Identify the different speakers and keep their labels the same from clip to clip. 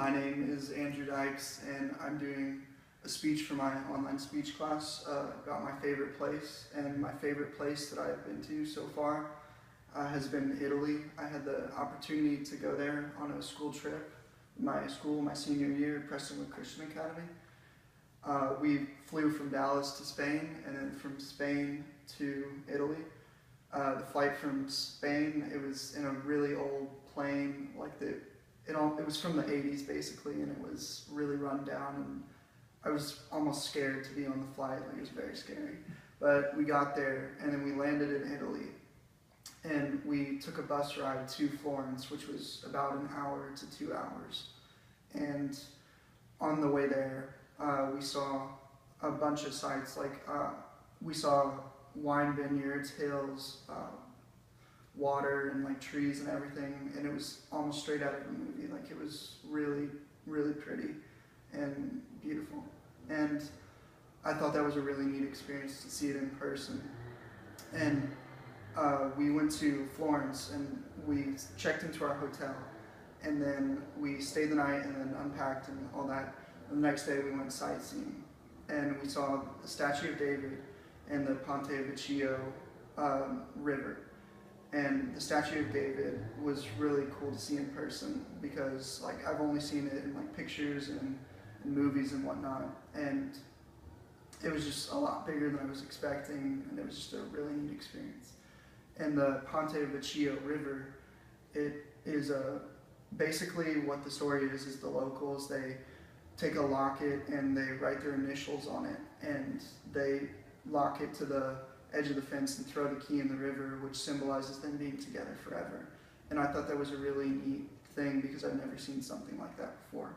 Speaker 1: My name is Andrew Dykes, and I'm doing a speech for my online speech class about my favorite place. And my favorite place that I've been to so far has been Italy. I had the opportunity to go there on a school trip. My school, my senior year, Prestonwood Christian Academy. We flew from Dallas to Spain, and then from Spain to Italy. The flight from Spain, it was in a really old plane, it was from the 80s basically, and it was really run down, and I was almost scared to be on the flight. It was very scary. But we got there, and then we landed in Italy, and we took a bus ride to Florence, which was about an hour to 2 hours. And on the way there, we saw a bunch of sights, we saw wine vineyards, hills, water, and trees and everything, and it was almost straight out of a movie. It was really, really pretty and beautiful. And I thought that was a really neat experience to see it in person. And we went to Florence, and we checked into our hotel, and then we stayed the night and then unpacked and all that. And the next day we went sightseeing, and we saw the Statue of David and the Ponte Vecchio river. And the Statue of David was really cool to see in person because I've only seen it in pictures and movies and whatnot, and it was just a lot bigger than I was expecting, and it was just a really neat experience. And the Ponte Vecchio river, it is basically what the story is the locals, they take a locket and they write their initials on it, and they lock it to the edge of the fence and throw the key in the river, which symbolizes them being together forever. And I thought that was a really neat thing because I've never seen something like that before.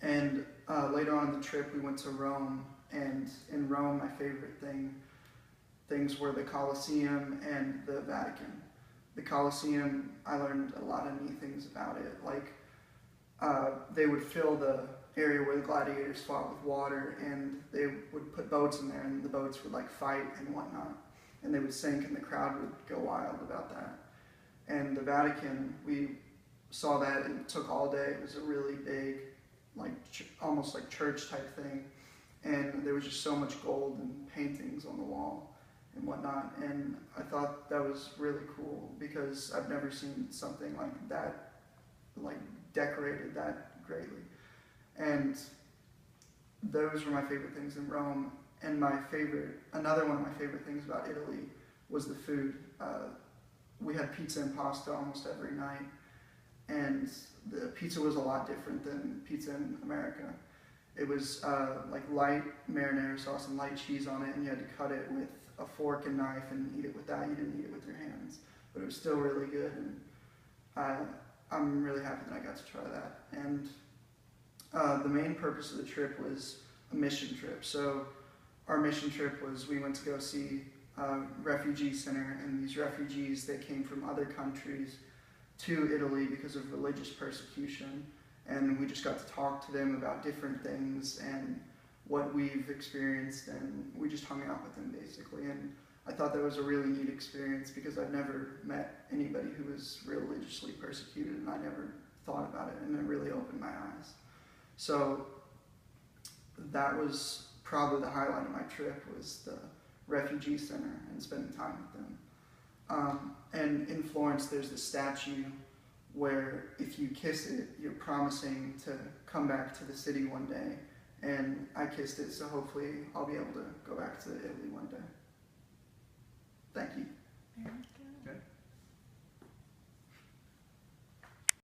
Speaker 1: And later on in the trip, we went to Rome, and in Rome, my favorite things were the Colosseum and the Vatican. The Colosseum, I learned a lot of neat things about it. They would fill the area where the gladiators fought with water, and they would put boats in there, and the boats would fight and whatnot, and they would sink, and the crowd would go wild about that. And the Vatican, we saw that, and it took all day. It was a really big, almost church type thing, and there was just so much gold and paintings on the wall and whatnot, and I thought that was really cool because I've never seen something like that, decorated that greatly. And those were my favorite things in Rome. And another one of my favorite things about Italy was the food. We had pizza and pasta almost every night, and the pizza was a lot different than pizza in America. It was light marinara sauce and light cheese on it, and you had to cut it with a fork and knife and eat it with that. You didn't eat it with your hands, but it was still really good, and I'm really happy that I got to try that. And the main purpose of the trip was a mission trip. So our mission trip was we went to go see a refugee center, and these refugees, they came from other countries to Italy because of religious persecution, and we just got to talk to them about different things and what we've experienced, and we just hung out with them basically. And I thought that was a really neat experience because I've never met anybody who was religiously persecuted, and I never thought about it, and it really opened my eyes. So that was probably the highlight of my trip, was the refugee center and spending time with them. And in Florence, there's this statue where if you kiss it, you're promising to come back to the city one day. And I kissed it, so hopefully I'll be able to go back to Italy one day. Thank you.